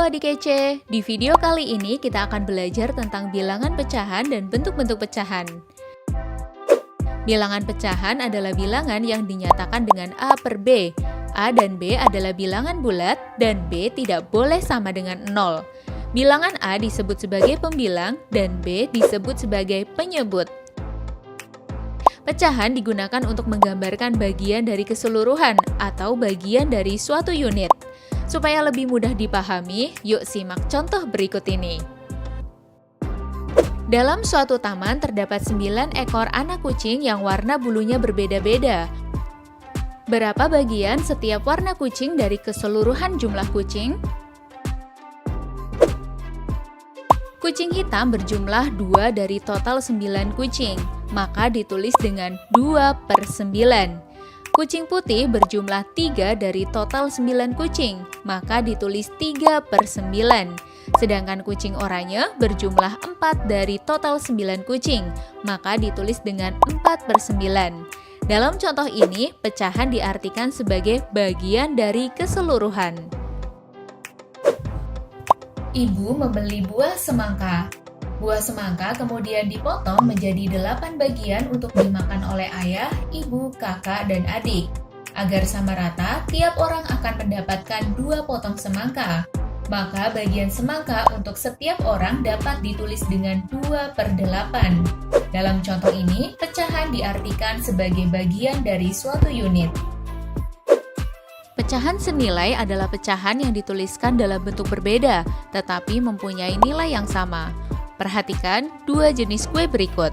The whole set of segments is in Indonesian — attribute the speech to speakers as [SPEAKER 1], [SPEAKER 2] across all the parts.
[SPEAKER 1] Halo adik kece, di video kali ini kita akan belajar tentang bilangan pecahan dan bentuk-bentuk pecahan. Bilangan pecahan adalah bilangan yang dinyatakan dengan A per B. A dan B adalah bilangan bulat dan B tidak boleh sama dengan 0. Bilangan A disebut sebagai pembilang dan B disebut sebagai penyebut. Pecahan digunakan untuk menggambarkan bagian dari keseluruhan atau bagian dari suatu unit. Supaya lebih mudah dipahami, yuk simak contoh berikut ini. Dalam suatu taman terdapat 9 ekor anak kucing yang warna bulunya berbeda-beda. Berapa bagian setiap warna kucing dari keseluruhan jumlah kucing? Kucing hitam berjumlah 2 dari total 9 kucing, maka ditulis dengan 2 per 9. Kucing putih berjumlah 3 dari total 9 kucing, maka ditulis 3 per 9. Sedangkan kucing oranye berjumlah 4 dari total 9 kucing, maka ditulis dengan 4 per 9. Dalam contoh ini, pecahan diartikan sebagai bagian dari keseluruhan. Ibu membeli buah semangka. Buah semangka kemudian dipotong menjadi 8 bagian untuk dimakan oleh ayah, ibu, kakak, dan adik. Agar sama rata, tiap orang akan mendapatkan 2 potong semangka. Maka bagian semangka untuk setiap orang dapat ditulis dengan 2 per 8. Dalam contoh ini, pecahan diartikan sebagai bagian dari suatu unit. Pecahan senilai adalah pecahan yang dituliskan dalam bentuk berbeda, tetapi mempunyai nilai yang sama. Perhatikan 2 jenis kue berikut.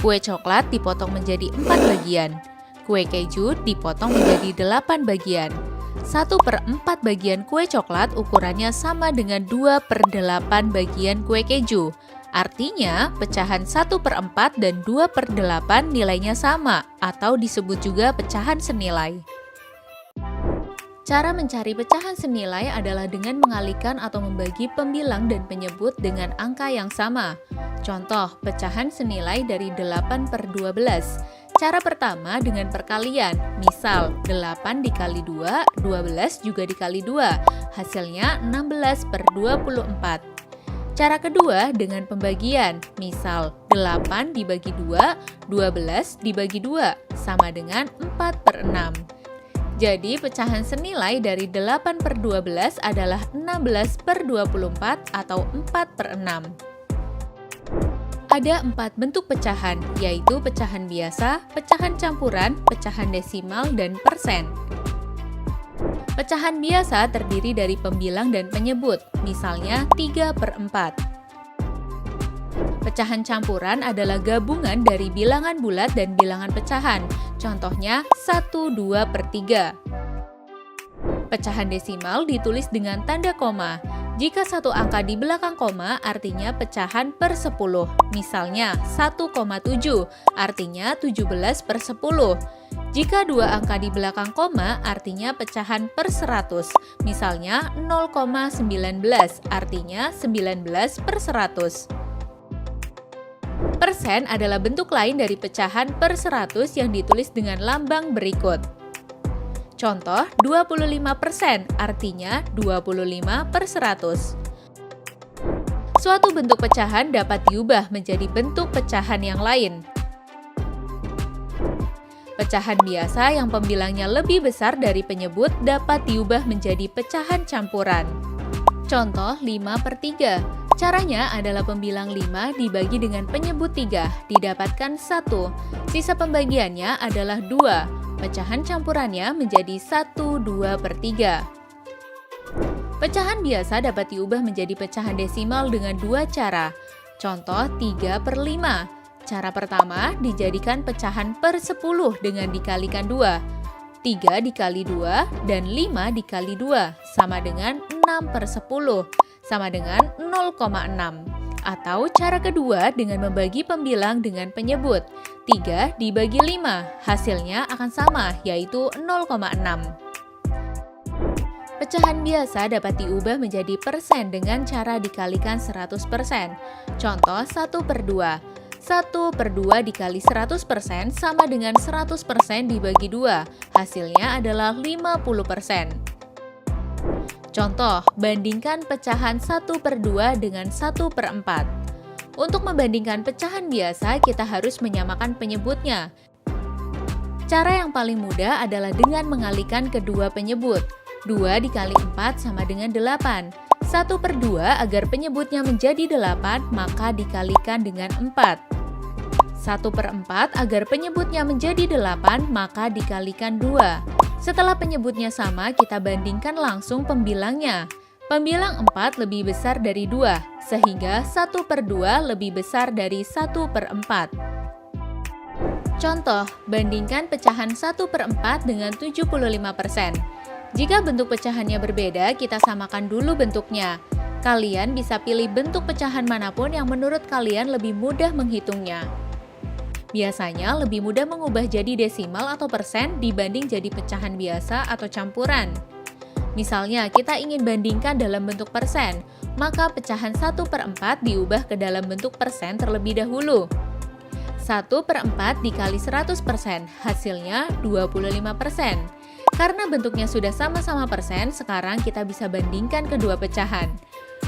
[SPEAKER 1] Kue coklat dipotong menjadi 4 bagian. Kue keju dipotong menjadi 8 bagian. 1 per 4 bagian kue coklat ukurannya sama dengan 2 per 8 bagian kue keju. Artinya, pecahan 1 per 4 dan 2 per 8 nilainya sama, atau disebut juga pecahan senilai. Cara mencari pecahan senilai adalah dengan mengalihkan atau membagi pembilang dan penyebut dengan angka yang sama. Contoh, pecahan senilai dari 8 per 12. Cara pertama dengan perkalian, misal 8 dikali 2, 12 juga dikali 2, hasilnya 16 per 24. Cara kedua dengan pembagian, misal 8 dibagi 2, 12 dibagi 2, sama dengan 4 per 6. Jadi, pecahan senilai dari 8 per 12 adalah 16 per 24 atau 4 per 6. Ada 4 bentuk pecahan, yaitu pecahan biasa, pecahan campuran, pecahan desimal, dan persen. Pecahan biasa terdiri dari pembilang dan penyebut, misalnya 3 per 4. Pecahan campuran adalah gabungan dari bilangan bulat dan bilangan pecahan, contohnya 1, 2 per 3. Pecahan desimal ditulis dengan tanda koma. Jika satu angka di belakang koma, artinya pecahan per 10. Misalnya 1,7, artinya 17 per 10. Jika dua angka di belakang koma, artinya pecahan per 100. Misalnya 0,19, artinya 19 per 100. Persen adalah bentuk lain dari pecahan per 100 yang ditulis dengan lambang berikut. Contoh, 25%, artinya 25 per 100. Suatu bentuk pecahan dapat diubah menjadi bentuk pecahan yang lain. Pecahan biasa yang pembilangnya lebih besar dari penyebut dapat diubah menjadi pecahan campuran. Contoh, 5 per 3. Caranya adalah pembilang 5 dibagi dengan penyebut 3, didapatkan 1. Sisa pembagiannya adalah 2. Pecahan campurannya menjadi 1, 2 per 3. Pecahan biasa dapat diubah menjadi pecahan desimal dengan 2 cara. Contoh, 3 per 5. Cara pertama, dijadikan pecahan per 10 dengan dikalikan 2. 3 dikali 2 dan 5 dikali 2 sama dengan 6 per 10, sama dengan 0,6. Atau cara kedua dengan membagi pembilang dengan penyebut. 3 dibagi 5, hasilnya akan sama, yaitu 0,6. Pecahan biasa dapat diubah menjadi persen dengan cara dikalikan 100%. Contoh, 1 per 2. 1 per 2 dikali 100% sama dengan 100% dibagi 2. Hasilnya adalah 50%. Contoh, bandingkan pecahan 1/2 dengan 1/4. Untuk membandingkan pecahan biasa, kita harus menyamakan penyebutnya. Cara yang paling mudah adalah dengan mengalihkan kedua penyebut. 2 dikali 4 sama dengan 8. 1/2 agar penyebutnya menjadi 8, maka dikalikan dengan 4. 1/4 agar penyebutnya menjadi 8, maka dikalikan 2. Setelah penyebutnya sama, kita bandingkan langsung pembilangnya. Pembilang 4 lebih besar dari 2, sehingga 1/2 lebih besar dari 1/4. Contoh, bandingkan pecahan 1/4 dengan 75%. Jika bentuk pecahannya berbeda, kita samakan dulu bentuknya. Kalian bisa pilih bentuk pecahan manapun yang menurut kalian lebih mudah menghitungnya. Biasanya lebih mudah mengubah jadi desimal atau persen dibanding jadi pecahan biasa atau campuran. Misalnya, kita ingin bandingkan dalam bentuk persen, maka pecahan 1/4 diubah ke dalam bentuk persen terlebih dahulu. 1/4 dikali 100%, hasilnya 25%. Karena bentuknya sudah sama-sama persen, sekarang kita bisa bandingkan kedua pecahan.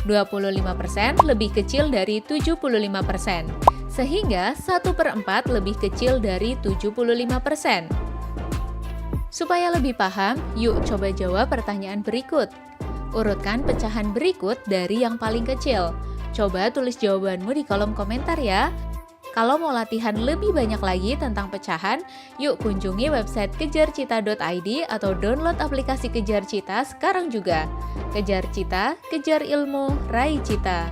[SPEAKER 1] 25% lebih kecil dari 75%, sehingga 1/4 lebih kecil dari 75%. Supaya lebih paham, yuk coba jawab pertanyaan berikut. Urutkan pecahan berikut dari yang paling kecil. Coba tulis jawabanmu di kolom komentar ya. Kalau mau latihan lebih banyak lagi tentang pecahan, yuk kunjungi website kejarcita.id atau download aplikasi Kejar Cita sekarang juga. Kejar Cita, kejar ilmu, raih cita.